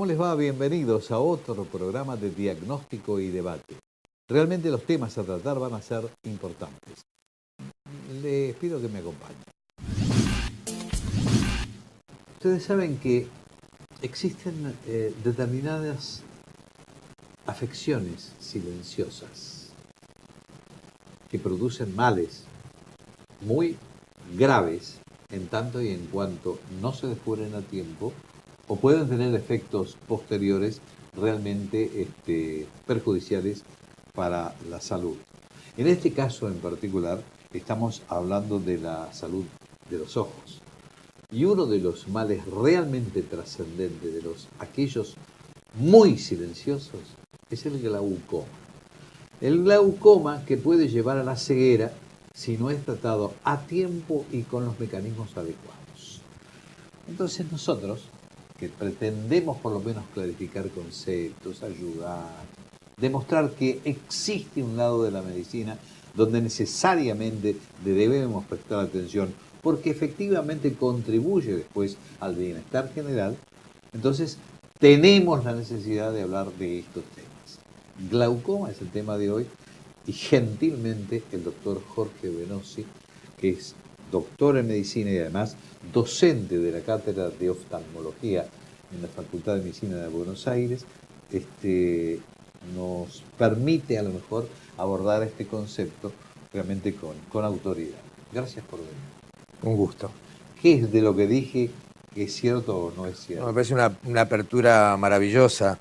¿Cómo les va? Bienvenidos a otro programa de diagnóstico y debate. Realmente los temas a tratar van a ser importantes. Les pido que me acompañen. Ustedes saben que existen determinadas afecciones silenciosas que producen males muy graves en tanto y en cuanto no se descubren a tiempo o pueden tener efectos posteriores realmente perjudiciales para la salud. En este caso en particular estamos hablando de la salud de los ojos. Y uno de los males realmente trascendentes, de aquellos muy silenciosos, es el glaucoma. El glaucoma que puede llevar a la ceguera si no es tratado a tiempo y con los mecanismos adecuados. Entonces nosotros, que pretendemos por lo menos clarificar conceptos, ayudar, demostrar que existe un lado de la medicina donde necesariamente le debemos prestar atención, porque efectivamente contribuye después al bienestar general, entonces tenemos la necesidad de hablar de estos temas. Glaucoma es el tema de hoy y gentilmente el doctor Jorge Venosi, que es doctor en medicina y además docente de la cátedra de oftalmología en la Facultad de Medicina de Buenos Aires, nos permite a lo mejor abordar este concepto realmente con autoridad. Gracias por venir. Un gusto. ¿Qué es de lo que dije que es cierto o no es cierto? Me parece una apertura maravillosa,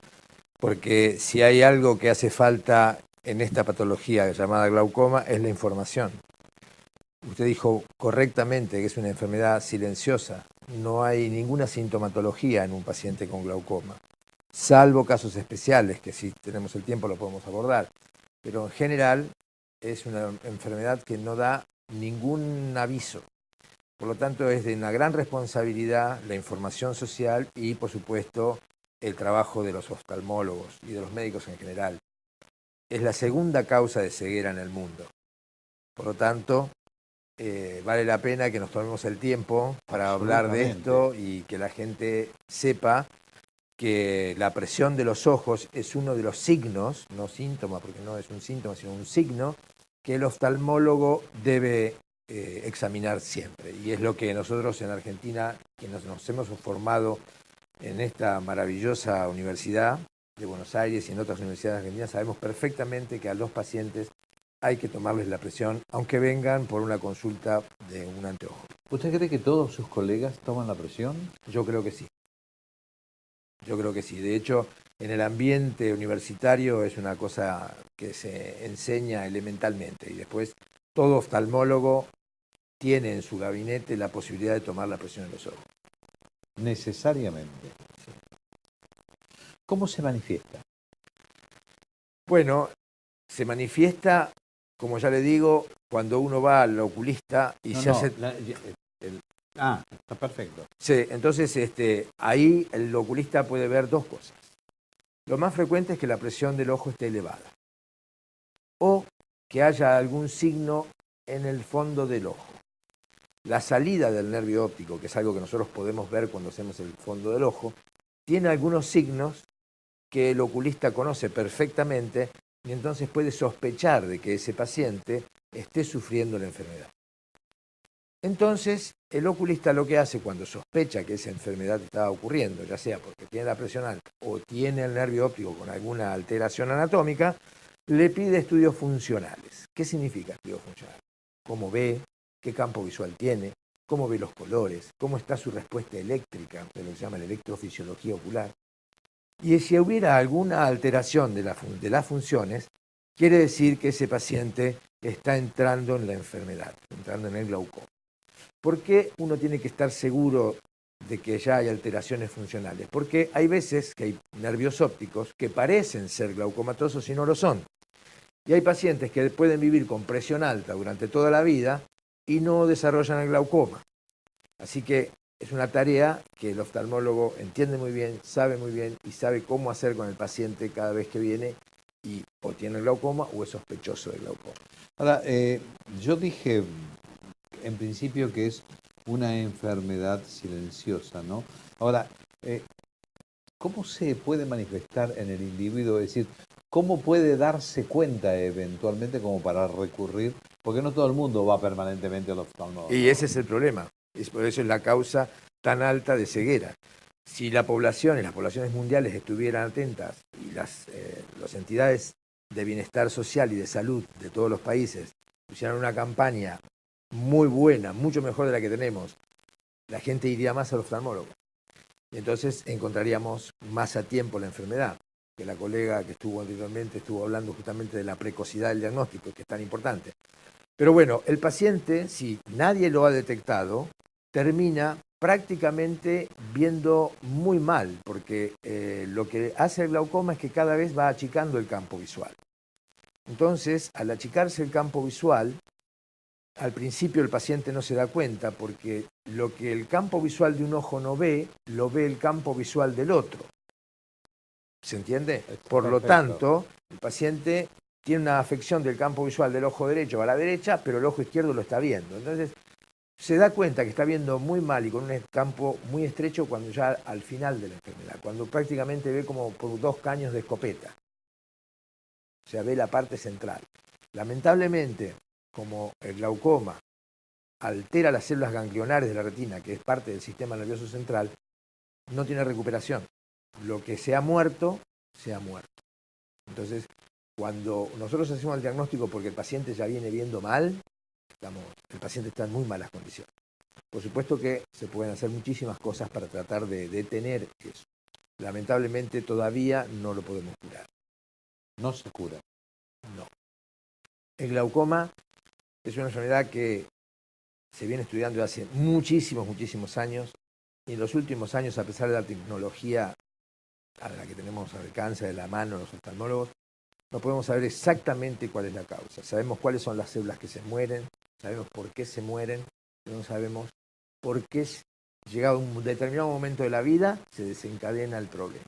porque si hay algo que hace falta en esta patología llamada glaucoma es la información. Usted dijo correctamente que es una enfermedad silenciosa. No hay ninguna sintomatología en un paciente con glaucoma, salvo casos especiales que si tenemos el tiempo lo podemos abordar. Pero en general es una enfermedad que no da ningún aviso. Por lo tanto, es de una gran responsabilidad la información social y, por supuesto, el trabajo de los oftalmólogos y de los médicos en general. Es la segunda causa de ceguera en el mundo. Por lo tanto, vale la pena que nos tomemos el tiempo para hablar de esto y que la gente sepa que la presión de los ojos es uno de los signos, no síntoma, porque no es un síntoma, sino un signo, que el oftalmólogo debe examinar siempre. Y es lo que nosotros en Argentina, que nos hemos formado en esta maravillosa universidad de Buenos Aires y en otras universidades argentinas, sabemos perfectamente que a los pacientes hay que tomarles la presión, aunque vengan por una consulta de un anteojo. ¿Usted cree que todos sus colegas toman la presión? Yo creo que sí. Yo creo que sí. De hecho, en el ambiente universitario es una cosa que se enseña elementalmente y después todo oftalmólogo tiene en su gabinete la posibilidad de tomar la presión en los ojos. Necesariamente. Sí. ¿Cómo se manifiesta? Bueno, se manifiesta, como ya le digo, cuando uno va al oculista y se hace... está perfecto. Sí, entonces ahí el oculista puede ver dos cosas. Lo más frecuente es que la presión del ojo esté elevada o que haya algún signo en el fondo del ojo. La salida del nervio óptico, que es algo que nosotros podemos ver cuando hacemos el fondo del ojo, tiene algunos signos que el oculista conoce perfectamente y entonces puede sospechar de que ese paciente esté sufriendo la enfermedad. Entonces, el oculista lo que hace cuando sospecha que esa enfermedad está ocurriendo, ya sea porque tiene la presión alta o tiene el nervio óptico con alguna alteración anatómica, le pide estudios funcionales. ¿Qué significa estudios funcionales? ¿Cómo ve? ¿Qué campo visual tiene? ¿Cómo ve los colores? ¿Cómo está su respuesta eléctrica? De lo que se llama la electrofisiología ocular. Y si hubiera alguna alteración de las funciones, quiere decir que ese paciente está entrando en la enfermedad, entrando en el glaucoma. ¿Por qué uno tiene que estar seguro de que ya hay alteraciones funcionales? Porque hay veces que hay nervios ópticos que parecen ser glaucomatosos y no lo son. Y hay pacientes que pueden vivir con presión alta durante toda la vida y no desarrollan el glaucoma. Así que es una tarea que el oftalmólogo entiende muy bien, sabe muy bien y sabe cómo hacer con el paciente cada vez que viene y o tiene el glaucoma o es sospechoso de glaucoma. Ahora, yo dije en principio que es una enfermedad silenciosa, ¿no? Ahora, ¿cómo se puede manifestar en el individuo? Es decir, ¿cómo puede darse cuenta eventualmente como para recurrir? Porque no todo el mundo va permanentemente al oftalmólogo, Y ¿no? ese es el problema. Por eso es la causa tan alta de ceguera. Si la población y las poblaciones mundiales estuvieran atentas y las entidades de bienestar social y de salud de todos los países pusieran una campaña muy buena, mucho mejor de la que tenemos, la gente iría más al oftalmólogo. Y entonces encontraríamos más a tiempo la enfermedad. Que la colega que estuvo anteriormente estuvo hablando justamente de la precocidad del diagnóstico, que es tan importante. Pero bueno, el paciente, si nadie lo ha detectado, termina prácticamente viendo muy mal, porque lo que hace el glaucoma es que cada vez va achicando el campo visual. Entonces, al achicarse el campo visual, al principio el paciente no se da cuenta, porque lo que el campo visual de un ojo no ve, lo ve el campo visual del otro. ¿Se entiende? Por lo tanto, el paciente tiene una afección del campo visual del ojo derecho a la derecha, pero el ojo izquierdo lo está viendo. Entonces, se da cuenta que está viendo muy mal y con un campo muy estrecho cuando ya al final de la enfermedad, cuando prácticamente ve como por 2 caños de escopeta. O sea, ve la parte central. Lamentablemente, como el glaucoma altera las células ganglionares de la retina, que es parte del sistema nervioso central, no tiene recuperación. Lo que se ha muerto, se ha muerto. Entonces, cuando nosotros hacemos el diagnóstico porque el paciente ya viene viendo mal, el paciente está en muy malas condiciones. Por supuesto que se pueden hacer muchísimas cosas para tratar de detener eso. Lamentablemente todavía no lo podemos curar. No se cura. No. El glaucoma es una enfermedad que se viene estudiando hace muchísimos años, y en los últimos años, a pesar de la tecnología a la que tenemos al alcance de la mano los oftalmólogos, no podemos saber exactamente cuál es la causa. Sabemos cuáles son las células que se mueren, sabemos por qué se mueren, pero no sabemos por qué, llegado a un determinado momento de la vida, se desencadena el problema.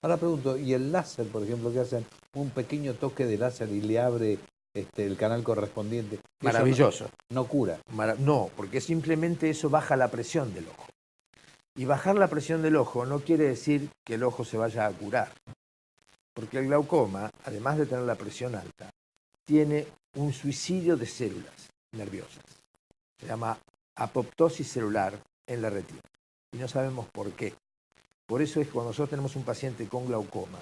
Ahora pregunto, ¿y el láser, por ejemplo, que hacen un pequeño toque de láser y le abre el canal correspondiente? Maravilloso. No cura. No, porque simplemente eso baja la presión del ojo. Y bajar la presión del ojo no quiere decir que el ojo se vaya a curar. Porque el glaucoma, además de tener la presión alta, tiene un suicidio de células nerviosas. Se llama apoptosis celular en la retina. Y no sabemos por qué. Por eso es que cuando nosotros tenemos un paciente con glaucoma,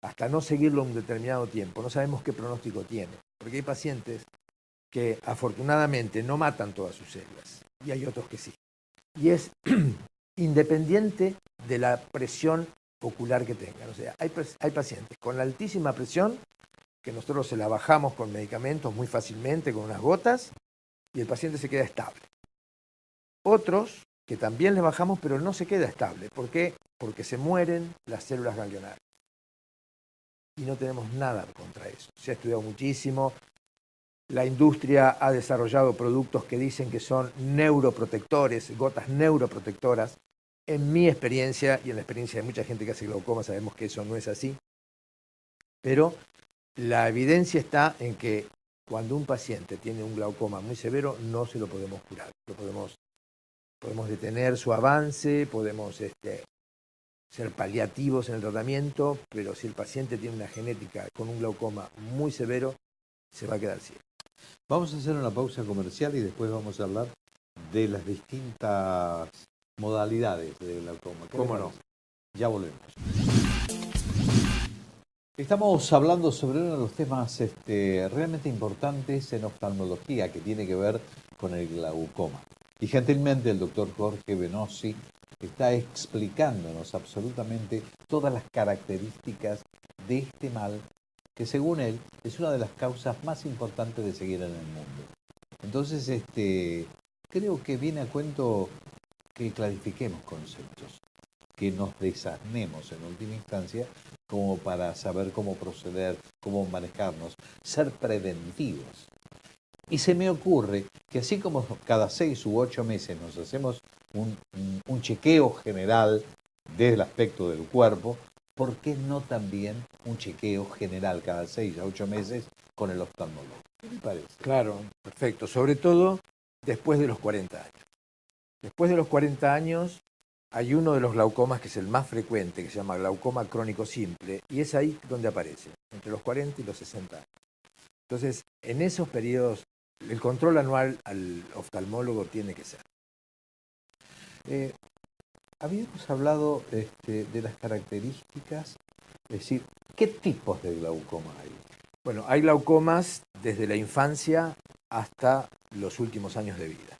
hasta no seguirlo un determinado tiempo, no sabemos qué pronóstico tiene. Porque hay pacientes que afortunadamente no matan todas sus células. Y hay otros que sí. Y es independiente de la presión ocular que tengan. O sea, hay pacientes con altísima presión que nosotros se la bajamos con medicamentos muy fácilmente, con unas gotas, y el paciente se queda estable. Otros que también les bajamos, pero no se queda estable. ¿Por qué? Porque se mueren las células ganglionares. Y no tenemos nada contra eso. Se ha estudiado muchísimo. La industria ha desarrollado productos que dicen que son neuroprotectores, gotas neuroprotectoras. En mi experiencia y en la experiencia de mucha gente que hace glaucoma sabemos que eso no es así. Pero la evidencia está en que cuando un paciente tiene un glaucoma muy severo no se lo podemos curar. Podemos detener su avance, podemos ser paliativos en el tratamiento, pero si el paciente tiene una genética con un glaucoma muy severo, se va a quedar ciego. Vamos a hacer una pausa comercial y después vamos a hablar de las distintas modalidades del glaucoma. ¿Cómo no? Ya volvemos. Estamos hablando sobre uno de los temas realmente importantes en oftalmología, que tiene que ver con el glaucoma. Y gentilmente el doctor Jorge Benossi está explicándonos absolutamente todas las características de este mal, que según él es una de las causas más importantes de ceguera en el mundo. Entonces, creo que viene a cuento que clarifiquemos conceptos, que nos desasnemos en última instancia, como para saber cómo proceder, cómo manejarnos, ser preventivos. Y se me ocurre que así como cada 6 u 8 meses nos hacemos un chequeo general del aspecto del cuerpo, ¿por qué no también un chequeo general cada 6 a 8 meses con el oftalmólogo? ¿Qué le parece? Claro, perfecto. Sobre todo después de los 40 años. Después de los 40 años Hay uno de los glaucomas que es el más frecuente, que se llama glaucoma crónico simple, y es ahí donde aparece, entre los 40 y los 60 años. Entonces, en esos periodos, el control anual al oftalmólogo tiene que ser. Habíamos hablado de las características, es decir, ¿qué tipos de glaucoma hay? Bueno, hay glaucomas desde la infancia hasta los últimos años de vida.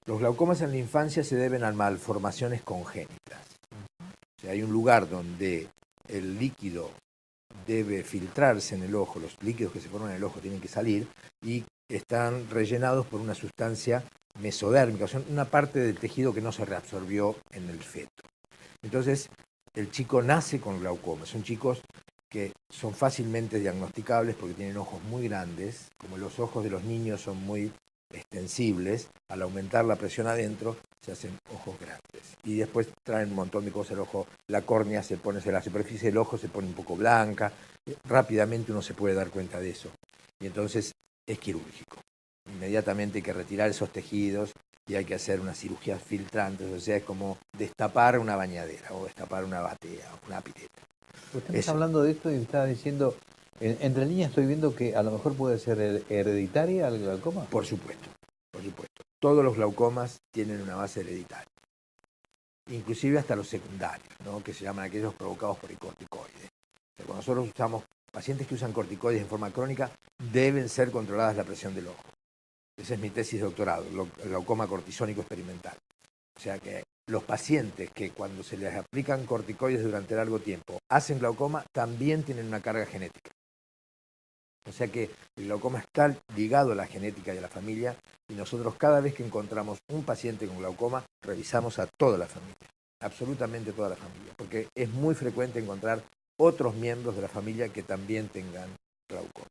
Los glaucomas en la infancia se deben a malformaciones congénitas. O sea, hay un lugar donde el líquido debe filtrarse en el ojo, los líquidos que se forman en el ojo tienen que salir y están rellenados por una sustancia mesodérmica, o sea, una parte del tejido que no se reabsorbió en el feto. Entonces, el chico nace con glaucoma. Son chicos que son fácilmente diagnosticables porque tienen ojos muy grandes, como los ojos de los niños son muy extensibles, al aumentar la presión adentro se hacen ojos grandes. Y después traen un montón de cosas, el ojo, la córnea se pone, la superficie del ojo se pone un poco blanca, rápidamente uno se puede dar cuenta de eso. Y entonces es quirúrgico. Inmediatamente hay que retirar esos tejidos y hay que hacer unas cirugías filtrantes, o sea, es como destapar una bañadera o destapar una batea o una pileta. Usted me está hablando de esto y me está diciendo, entre líneas estoy viendo que a lo mejor puede ser hereditaria el glaucoma. Por supuesto, por supuesto. Todos los glaucomas tienen una base hereditaria, inclusive hasta los secundarios, ¿no? Que se llaman aquellos provocados por el corticoide. O sea, cuando nosotros usamos pacientes que usan corticoides en forma crónica, deben ser controladas la presión del ojo. Esa es mi tesis de doctorado, el glaucoma cortisónico experimental. O sea que los pacientes que cuando se les aplican corticoides durante largo tiempo hacen glaucoma, también tienen una carga genética. O sea que el glaucoma está ligado a la genética y a la familia, y nosotros cada vez que encontramos un paciente con glaucoma, revisamos a toda la familia, absolutamente toda la familia, porque es muy frecuente encontrar otros miembros de la familia que también tengan glaucoma.